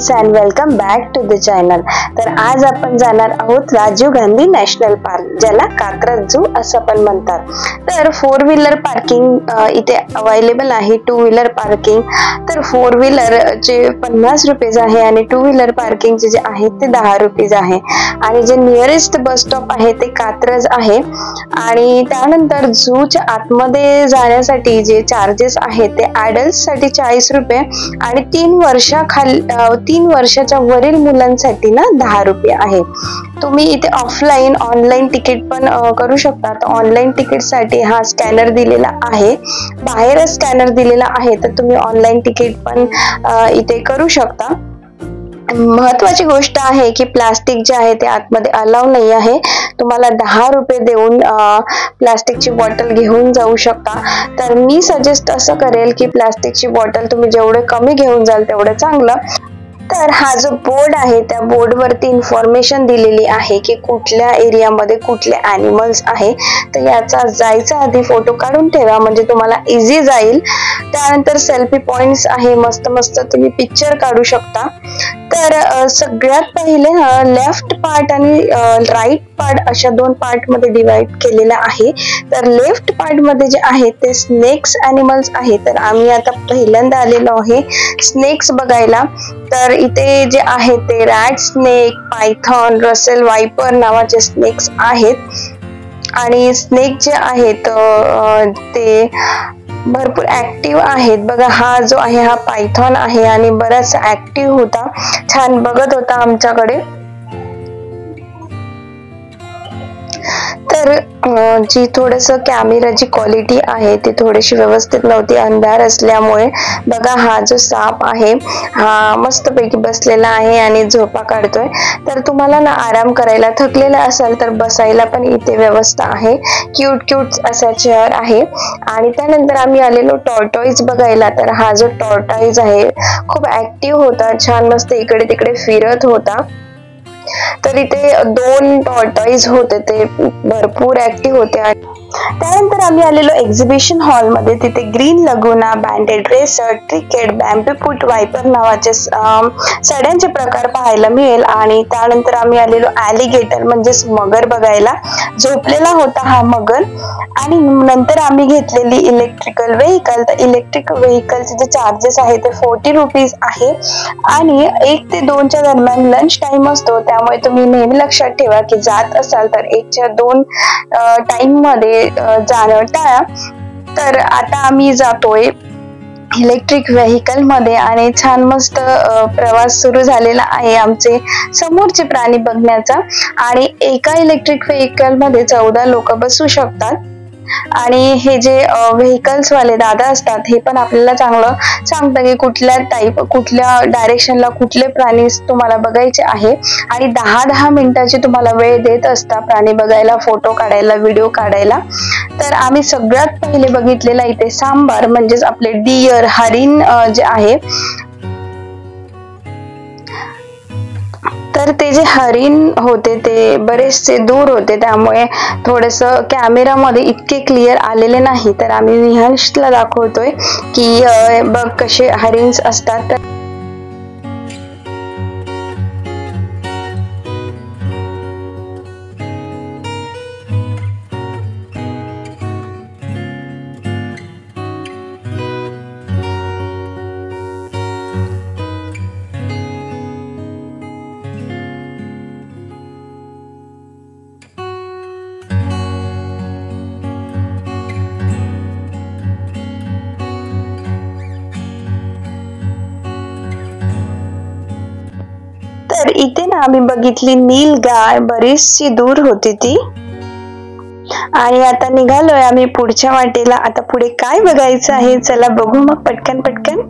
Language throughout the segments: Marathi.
Friends and welcome back to the channel. तर आज आपण जाणार आहोत राजीव गांधी नॅशनल पार्क, ज्याला कात्रज झू असं पण म्हणतात। तर 4 व्हीलर पार्किंग इथे अवेलेबल आहे, 2 व्हीलर पार्किंग। तर 4 व्हीलर चे 50 रुपये आहे आणि 2 व्हीलर पार्किंग जे आहे ते 10 रुपये आहे। आणि जे नियरेस्ट बस स्टॉप आहे ते कात्रज आहे। आणि त्यानंतर झूच्या आतमध्ये जाण्यासाठी जे चार्जेस आहेत ते ॲडल्ट्स साठी 40 रुपये आणि 3 वर्षाच्या वरील मुलांसाठी ना 10 रुपये आहे। तुम्ही इथे ऑफलाईन ऑनलाईन तिकीट पण करू शकता। तर ऑनलाईन तिकीट साठी हा स्कॅनर दिलेला आहे, बाहेर स्कॅनर दिलेला आहे, तर तुम्ही ऑनलाईन तिकीट पण इथे करू शकता। महत्वाची गोष्ट आहे की प्लास्टिक जे आहे ते आतमध्ये अलाउ नाही आहे। तुम्हाला 10 रुपये देऊन प्लास्टिकची बॉटल घेऊन जाऊ शकता। तर मी सजेस्ट असं करेल की प्लास्टिकची बॉटल तुम्ही जेवढे कमी घेऊन जाल तेवढं चांगलं। तर हा जो बोर्ड आहे त्या बोर्ड वरती इन्फॉर्मेशन दिलेली आहे की कुठल्या एरियामध्ये कुठले ॲनिमल्स आहे। तर याचा जायचा आधी फोटो काढून ठेवा, म्हणजे तुम्हाला इझी जाईल। त्यानंतर सेल्फी पॉइंट्स आहे, मस्त मस्त तुम्ही पिक्चर काढू शकता। तर सगळ्यात पहिले लेफ्ट पार्ट आणि राईट पार्ट अशा 2 पार्ट मध्ये डिवाइड केलेला आहे। तर लेफ्ट पार्ट मध्ये जे आहे ते स्नेक्स ॲनिमल्स आहे। तर आम्ही आता पहिल्यांदा आलेलो आहे स्नेक्स बघायला। तर इथे जे आहे ते rat snake, python, Russell viper नावाचे स्नेक्स आहेत। आणि स्नेक जे आहेत ते भरपूर ऍक्टिव्ह आहेत। बघा हा जो आहे हा पायथॉन आहे आणि बराच ऍक्टिव्ह होता, छान बघत होता आमच्याकडे। तर जी थोडस कॅमेराची क्वालिटी आहे ती थोडीशी व्यवस्थित नव्हती अंधार असल्यामुळे। बघा हा जो साप आहे हा मस्तपैकी बसलेला आहे आणि झोपा काढतोय। तर तुम्हाला ना आराम करायला, थकलेला असाल तर बसायला पण इथे व्यवस्था आहे, क्यूट असा चेअर आहे। आणि त्यानंतर आम्ही आलेलो टॉर्टॉइज बघायला। तर हा जो टॉर्टॉइज आहे खूप ऍक्टिव्ह होता, छान मस्त इकडे तिकडे फिरत होता। तर इथे 2 टॉर्टॉइज होते, ते भरपूर ऍक्टिव्ह होते। त्यानंतर आम्ही आलेलो एक्झिबिशन हॉल मध्ये। तिथे ग्रीन लगुना, बँडेड रेसर, ट्रिकेट, बॅम्बू फूट वायपर नावाचे सड्यांचे प्रकार पाहायला मिळेल। आणि त्यानंतर आम्ही आलेलो ॲलिगेटर म्हणजेच मगर बघायला, झोपलेला होता हा मगर। आणि नंतर आम्ही घेतलेली इलेक्ट्रिकल व्हेकल। तर इलेक्ट्रिक व्हेकलचे जे चार्जेस आहे ते 40 रुपीज आहे आणि 1 ते 2 च्या दरम्यान लंच टाइम असतो, त्यामुळे तुम्ही नेहमी लक्षात ठेवा की जात असाल तर 1 च्या 2 टाइम मध्ये जाणं टाळा। तर आता आम्ही जातोय इलेक्ट्रिक व्हेकल मध्ये आणि छान मस्त प्रवास सुरू झालेला आहे आमचे समोरचे प्राणी बघण्याचा। आणि एका इलेक्ट्रिक व्हेकल मध्ये 14 लोक बसू शकतात। आणि हे जे व्हेकल्स वाले दादा असतात हे पण आपल्याला चांगलं सांगतात की कुठल्या डायरेक्शनला कुठले प्राणी तुम्हाला बघायचे आहे। आणि 10-10 मिनिटाची तुम्हाला वेळ देत असतात प्राणी बघायला, फोटो काढायला, व्हिडिओ काढायला। तर आम्ही सगळ्यात पहिले बघितलेला इथे सांबार म्हणजेच आपले डियर, हरिण जे आहे। तर ते जे हरिण होते ते बरेचसे दूर होते, त्यामुळे थोडस कॅमेरामध्ये इतके क्लिअर आलेले नाही। तर आम्ही विहांशला दाखवतोय की बघ कसे हरिण्स असतात। तर इथे ना आम्ही बघितली नील गाय, बरीचशी दूर होती ती। आणि आता निघालोय आम्ही पुढच्या वाटेला। आता पुढे काय बघायचं आहे चला बघू मग पटकन।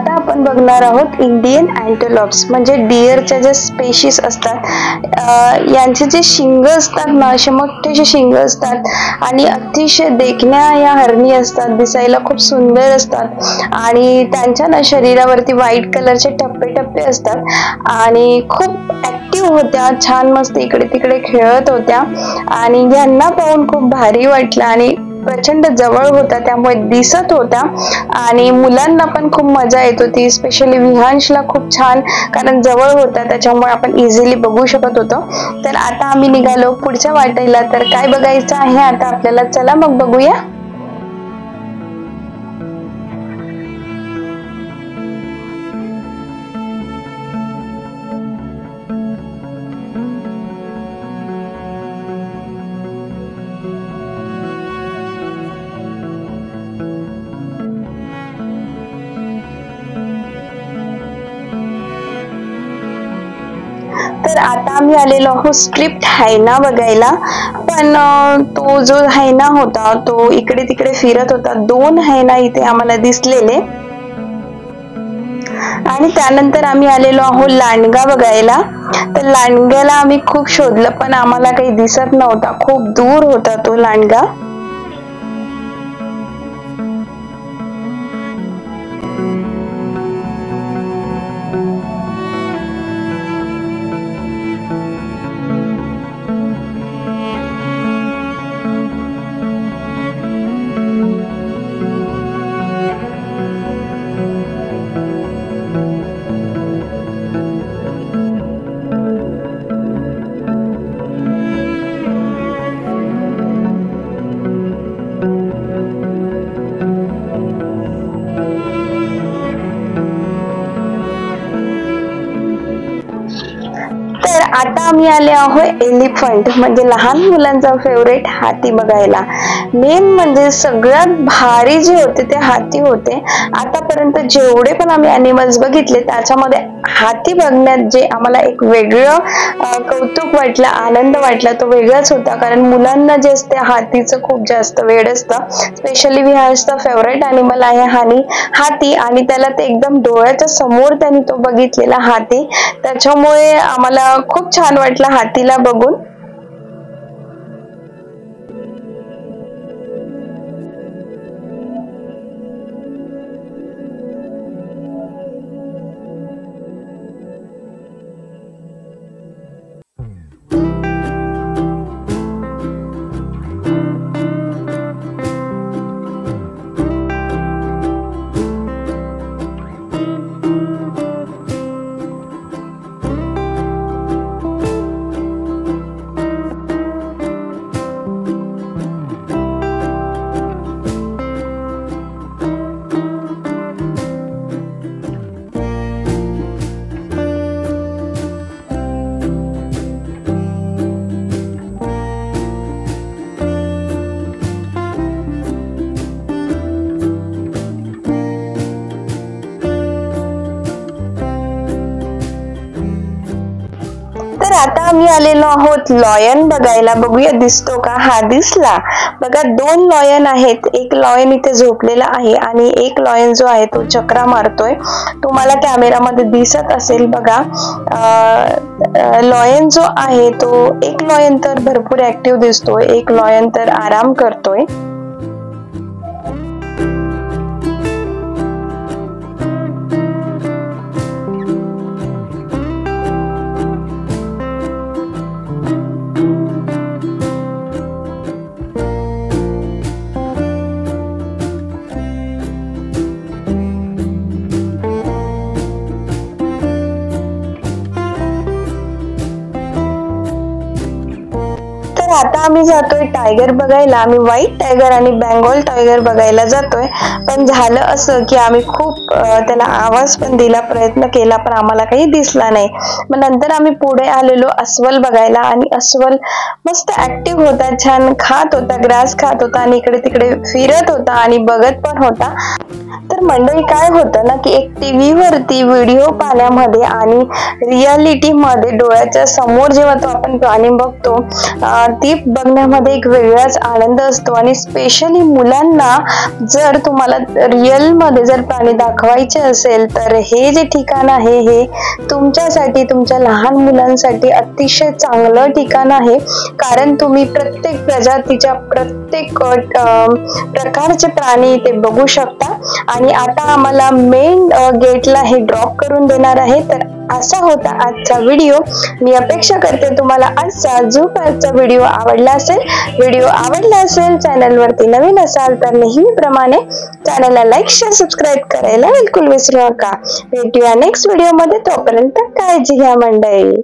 आता आपण बघणार आहोत इंडियन अँटेलॉप्स, म्हणजे डिअरच्या ज्या स्पेशीज असतात यांचे जे शिंग असतात ना, असे मोठे शिंग असतात आणि अतिशय देखण्या या हरणी असतात, दिसायला खूप सुंदर असतात आणि त्यांच्या ना शरीरावरती व्हाईट कलरचे टप्पे टप्पे असतात आणि खूप ऍक्टिव्ह होत्या, छान मस्त इकडे तिकडे खेळत होत्या आणि यांना पाहून खूप भारी वाटलं आणि प्रचंड जवळ होता त्यामुळे दिसत होता आणि मुलांना पण खूप मजा येत होती, स्पेशली विहांशला खूप छान, कारण जवळ होता त्याच्यामुळे आपण इझिली बघू शकत होतो. तर आता आम्ही निघालो पुढच्या वाटेला. तर काय बघायचं आहे आता आपल्याला, चला मग बघूया. तर आता आम्ही आलेलो आहोत स्ट्रिप्ड हायना बघायला. पण तो जो हायना होता तो इकडे तिकडे फिरत होता. 2 हायना इथे आम्हाला दिसलेले आणि त्यानंतर आम्ही आलेलो आहोत लांडगा बघायला. तर लांडग्याला आम्ही खूप शोधलं पण आम्हाला काही दिसत नव्हता, खूप दूर होता तो लांडगा. आता आम्ही आले आहोत एलिफंट, म्हणजे लहान मुलांचा फेवरेट हाती बघायला. मेन म्हणजे सगळ्यात भारी जे होते ते हाती होते. आतापर्यंत जेवढे पण आम्ही अॅनिमल्स बघितले त्याच्यामध्ये हाती बघण्यात जे आम्हाला एक वेगळं कौतुक वाटलं, आनंद वाटला तो वेगळाच होता. कारण मुलांना जे असते हातीचं खूप जास्त वेड असतं. स्पेशली विहांशचा फेवरेट अॅनिमल आहे हाती आणि त्याला ते एकदम डोळ्याच्या समोर त्यांनी तो बघितलेला हाती, त्याच्यामुळे आम्हाला खूप छान वाटलं हातीला बघून. आता आम्ही आलेलो आहोत लॉयन बघायला. बघूया दिसतो का. हा दिसला बघा. 2 लॉयन आहेत. एक लॉयन इथे झोपलेला आहे आणि एक लॉयन जो आहे तो चक्रा मारतोय. तुम्हाला कॅमेरामध्ये दिसत असेल बघा. लॉयन जो आहे तो, एक लॉयन तर भरपूर ऍक्टिव्ह दिसतोय, एक लॉयन तर आराम करतोय. आता आम्ही जातोय टायगर बघायला. आम्ही व्हाईट टायगर आणि बेंगॉल टायगर बघायला जातोय. पण झालं असं की आम्ही खूप त्याला आवाज पण दिला, प्रयत्न केला, पण आम्हाला काही दिसला नाही. मग नंतर आम्ही पुढे आलेलो अस्वल बघायला आणि अस्वल मस्त ऍक्टिव्ह होता, छान खात होता, ग्रास खात होता आणि इकडे तिकडे फिरत होता आणि बघत पण होता. तर मंडळी काय होतं ना की एक टीव्ही वरती व्हिडिओ पाहण्यामध्ये आणि रियालिटी मध्ये डोळ्याच्या समोर जेव्हा तो आपण प्राणी बघतो ती बघण्यामध्ये एक वेगळाच आनंद असतो। आणि स्पेशली मुलांना जर तुम्हाला रिअल मध्ये जर प्राणी दाखवायचे असेल तर हे जे ठिकाण आहे हे तुमच्यासाठी, तुमच्या लहान मुलांसाठी अतिशय चांगलं ठिकाण आहे। कारण तुम्ही प्रत्येक प्रजातीच्या, प्रत्येक प्रकारचे प्राणी इथे बघू शकता। आणि आता आम्हाला मेन गेटला हे ड्रॉप करून देणार आहे। तर असा होता आजचा व्हिडिओ। मी अपेक्षा करते तुम्हाला आजचा झू पार्कचा व्हिडिओ आवडला असेल। व्हिडिओ आवडला असेल, चॅनल वरती नवीन असाल तर नेहमीप्रमाणे चॅनलला लाईक, शेअर, सबस्क्राईब करायला बिलकुल विसरू नका। भेटूया नेक्स्ट व्हिडिओ मध्ये, तोपर्यंत काळजी घ्या मंडळी।